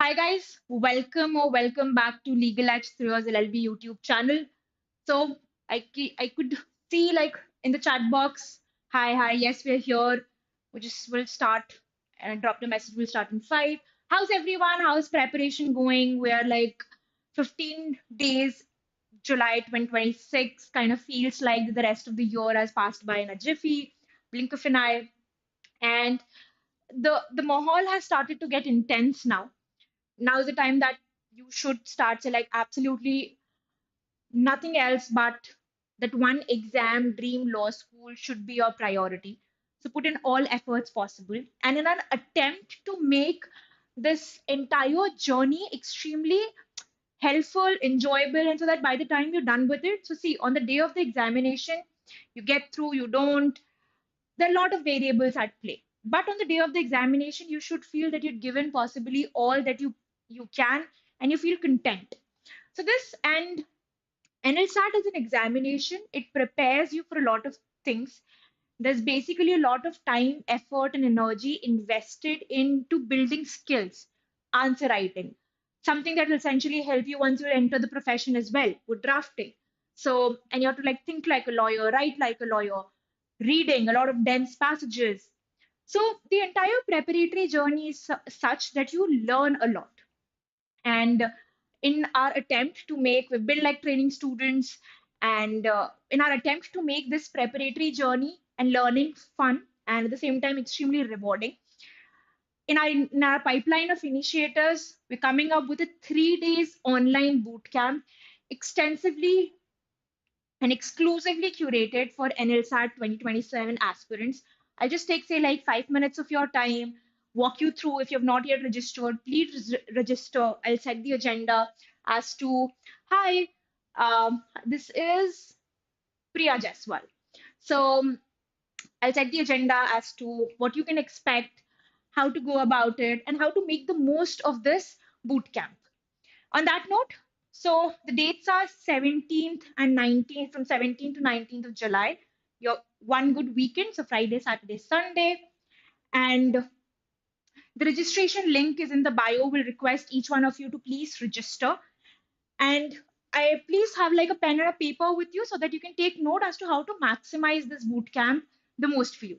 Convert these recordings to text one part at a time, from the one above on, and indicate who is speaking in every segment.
Speaker 1: Hi guys, welcome back to LegalEdge through your LLB YouTube channel. So I could see like in the chat box, hi, yes, we're here. We'll start and drop the message. We'll start in 5. How's everyone? How's preparation going? We're like 15 days, July 2026. Kind of feels like the rest of the year has passed by in a jiffy, blink of an eye, and the mahal has started to get intense now. Now's the time that you should start, say, like, absolutely nothing else but that one exam dream law school should be your priority. So put in all efforts possible, and in an attempt to make this entire journey extremely helpful, enjoyable, and so that by the time you're done with it, so see, on the day of the examination, you get through, you don't, there are a lot of variables at play. But on the day of the examination, you should feel that you've given possibly all that you can, and you feel content. So this and NLSAT is an examination. It prepares you for a lot of things. There's basically a lot of time, effort, and energy invested into building skills, answer writing, something that will essentially help you once you enter the profession as well with drafting. So, and you have to like think like a lawyer, write like a lawyer, reading a lot of dense passages. So the entire preparatory journey is such that you learn a lot. And in our attempt to make, we build like training students, and in our attempt to make this preparatory journey and learning fun and at the same time extremely rewarding, in our pipeline of initiators, we're coming up with a 3 days online boot camp, extensively and exclusively curated for NLSAT 2027 aspirants. I'll just take, say, like 5 minutes of your time, walk you through. If you have not yet registered, please register. I'll set the agenda as to, hi, this is Priya Jaiswal. So I'll set the agenda as to what you can expect, how to go about it, and how to make the most of this boot camp. On that note, so the dates are 17th and 19th, from 17th to 19th of July. Your one good weekend, so Friday, Saturday, Sunday. And the registration link is in the bio. We'll request each one of you to please register. And I please have like a pen and a paper with you so that you can take note as to how to maximize this boot camp the most for you.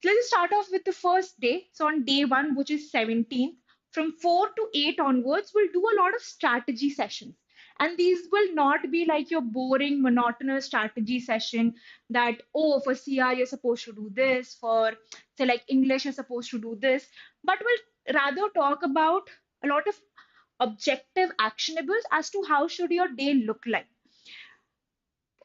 Speaker 1: So let's start off with the first day. So on day one, which is 17th, from 4 to 8 onwards, we'll do a lot of strategy sessions. And these will not be like your boring, monotonous strategy session that, oh, for CR, you're supposed to do this, for, say, like English, you're supposed to do this. But we'll rather talk about a lot of objective actionables as to how should your day look like,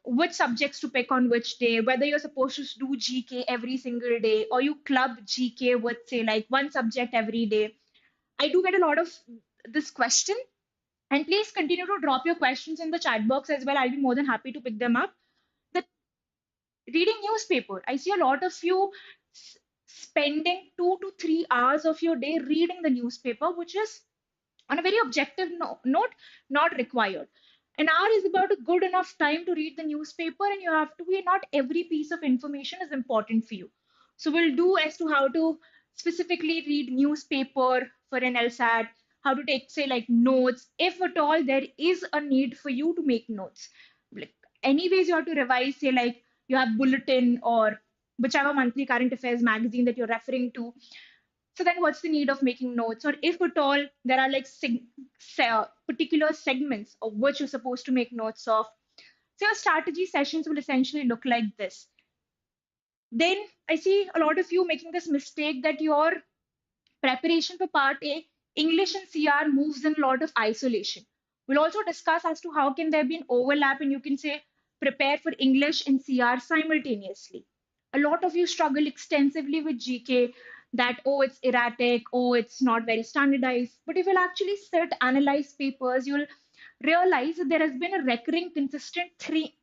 Speaker 1: which subjects to pick on which day, whether you're supposed to do GK every single day or you club GK with, say, like one subject every day. I do get a lot of this question, and please continue to drop your questions in the chat box as well. I'll be more than happy to pick them up. The reading newspaper, I see a lot of you spending 2 to 3 hours of your day reading the newspaper, which is on a very objective note, not required. An hour is about a good enough time to read the newspaper, and you have to be, not every piece of information is important for you. So we'll do as to how to specifically read newspaper for an LSAT, how to take, say, like notes, if at all there is a need for you to make notes. Like, anyways, you have to revise, say, like you have bulletin or whichever monthly current affairs magazine that you're referring to. So then what's the need of making notes? Or if at all, there are like particular segments of which you're supposed to make notes of. So your strategy sessions will essentially look like this. Then I see a lot of you making this mistake that your preparation for part A, English and CR moves in a lot of isolation. We'll also discuss as to how can there be an overlap and you can say prepare for English and CR simultaneously. A lot of you struggle extensively with GK, that, oh, it's erratic, oh, it's not very standardized. But if you'll actually sit, analyze papers, you'll realize that there has been a recurring, consistent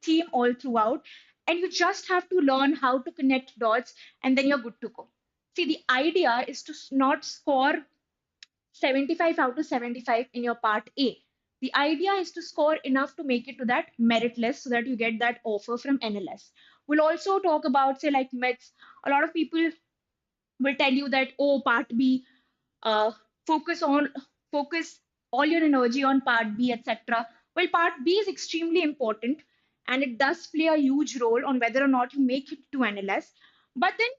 Speaker 1: theme all throughout. And you just have to learn how to connect dots, and then you're good to go. See, the idea is to not score 75 out of 75 in your part A. The idea is to score enough to make it to that merit list so that you get that offer from NLS. We'll also talk about, say, like myths. A lot of people will tell you that, oh, part B, uh, focus on focus all your energy on part B, etc. Well, part B is extremely important and it does play a huge role on whether or not you make it to NLS. But then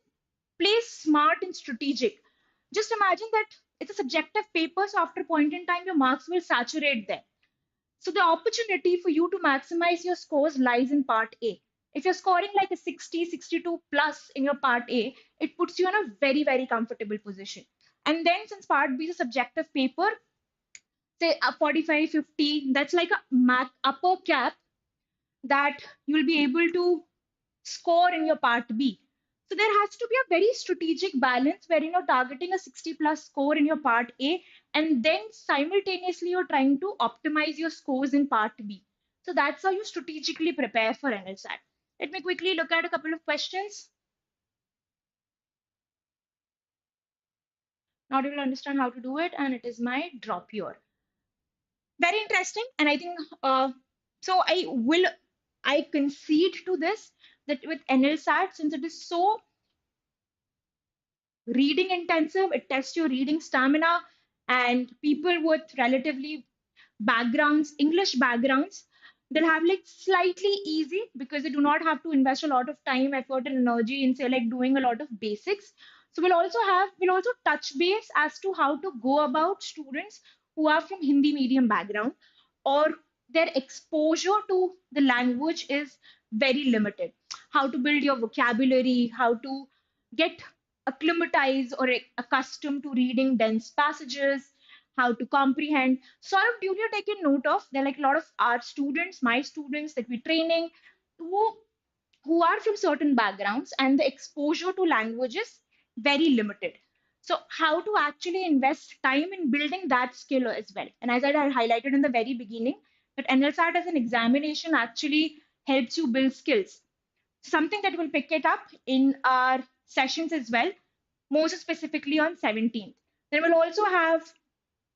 Speaker 1: play smart and strategic. Just imagine that it's a subjective paper, so after a point in time, your marks will saturate there. So the opportunity for you to maximize your scores lies in part A. If you're scoring like a 60, 62 plus in your part A, it puts you in a very, very comfortable position. And then since part B is a subjective paper, say a 45, 50, that's like a upper cap that you'll be able to score in your part B. So there has to be a very strategic balance wherein you're targeting a 60 plus score in your part A and then simultaneously you're trying to optimize your scores in part B. So that's how you strategically prepare for NLSAT. Let me quickly look at a couple of questions. Now you will understand how to do it, and it is my drop here. Very interesting, and I think so. I concede to this that with NLSAT, since it is so reading intensive, it tests your reading stamina, and people with relatively backgrounds, English backgrounds, they'll have like slightly easy because they do not have to invest a lot of time, effort, and energy in say like doing a lot of basics. So we'll also touch base as to how to go about students who are from Hindi medium background or their exposure to the language is very limited. How to build your vocabulary, how to get acclimatized or accustomed to reading dense passages, how to comprehend. Sort of duly taken note of. There are like a lot of our students, my students that we're training, who who are from certain backgrounds and the exposure to language is very limited. So how to actually invest time in building that skill as well. And as I had highlighted in the very beginning, that NLSAT as an examination actually helps you build skills. Something that we'll pick it up in our sessions as well, most specifically on 17th. Then we'll also have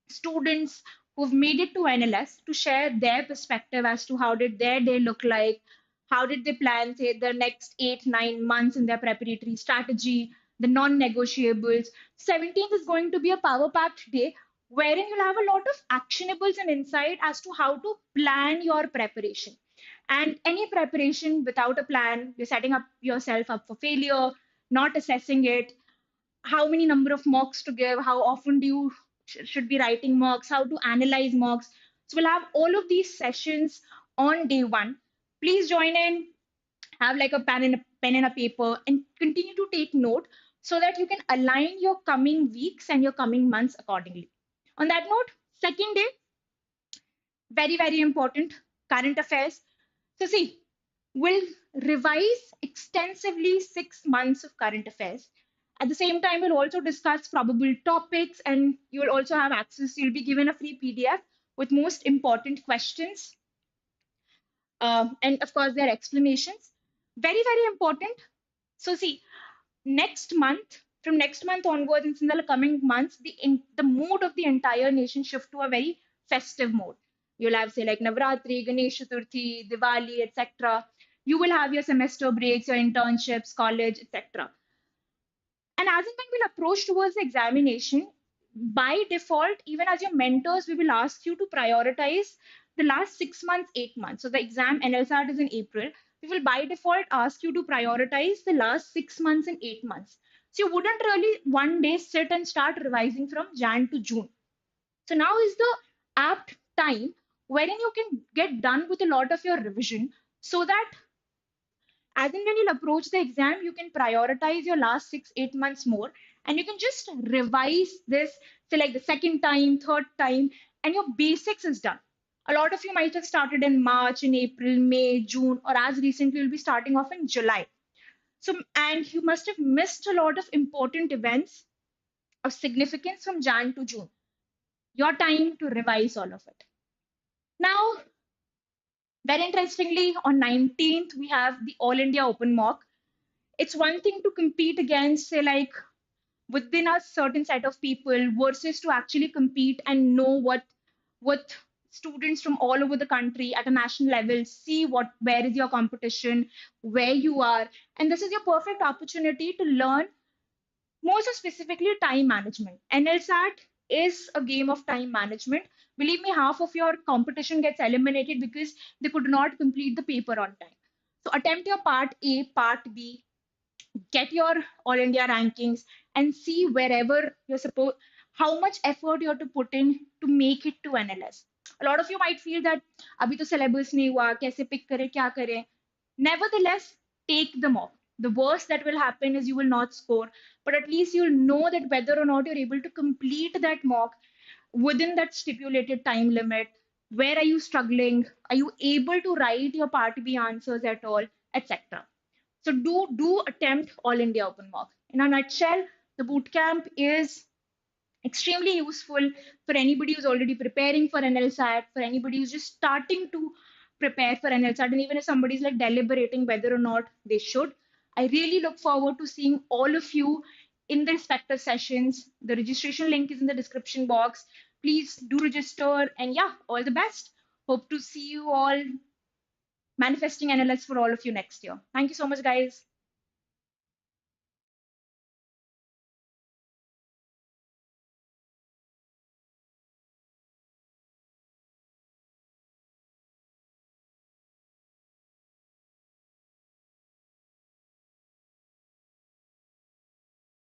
Speaker 1: students who've made it to NLS to share their perspective as to how did their day look like, how did they plan, say, the next 8, 9 months in their preparatory strategy, the non-negotiables. 17th is going to be a power-packed day wherein you'll have a lot of actionables and insight as to how to plan your preparation. And any preparation without a plan, you're setting up yourself up for failure, not assessing it, how many number of mocks to give, how often do you should be writing mocks, how to analyze mocks. So we'll have all of these sessions on day one. Please join in, have like a pen and a paper, and continue to take note so that you can align your coming weeks and your coming months accordingly. On that note, second day, very, very important, current affairs. So see, we'll revise extensively 6 months of current affairs. At the same time, we'll also discuss probable topics and you'll also have access. You'll be given a free PDF with most important questions and of course their explanations. Very, very important. So see, next month, from next month onwards and in the coming months, the mood of the entire nation shift to a very festive mode. You'll have say like Navratri, Ganesh Chaturthi, Diwali, etc. You will have your semester breaks, your internships, college, etc. And as and when we'll approach towards the examination, by default, even as your mentors, we will ask you to prioritize the last 6 months, 8 months. So the exam NLSAT is in April. We will by default ask you to prioritize the last 6 months and 8 months. So you wouldn't really one day sit and start revising from Jan to June. So now is the apt time wherein you can get done with a lot of your revision so that as in when you'll approach the exam, you can prioritize your last 6, 8 months more, and you can just revise this, say like the second time, third time, and your basics is done. A lot of you might have started in March, in April, May, June, or as recently you'll be starting off in July. So, and you must have missed a lot of important events of significance from Jan to June. Your time to revise all of it. Now, very interestingly, on 19th, we have the All India Open Mock. It's one thing to compete against, say, like within a certain set of people versus to actually compete and know what students from all over the country at a national level see where is your competition, where you are. And this is your perfect opportunity to learn more so specifically time management. NLSAT is a game of time management. Believe me, half of your competition gets eliminated because they could not complete the paper on time. So attempt your part A, part B, get your all India rankings, and see wherever you're supposed, how much effort you have to put in to make it to NLS. A lot of you might feel that abhi to syllabus nahi hua, kaise pick kare, kya kare. Nevertheless, take the mock. The worst that will happen is you will not score, but at least you'll know that whether or not you're able to complete that mock within that stipulated time limit. Where are you struggling? Are you able to write your part B answers at all, etc. So do attempt All India Open Mock. In a nutshell, the bootcamp is extremely useful for anybody who's already preparing for NLSAT, for anybody who's just starting to prepare for NLSAT, and even if somebody's like deliberating whether or not they should. I really look forward to seeing all of you in the respective sessions. The registration link is in the description box. Please do register, and yeah, all the best. Hope to see you all manifesting NLS for all of you next year. Thank you so much, guys.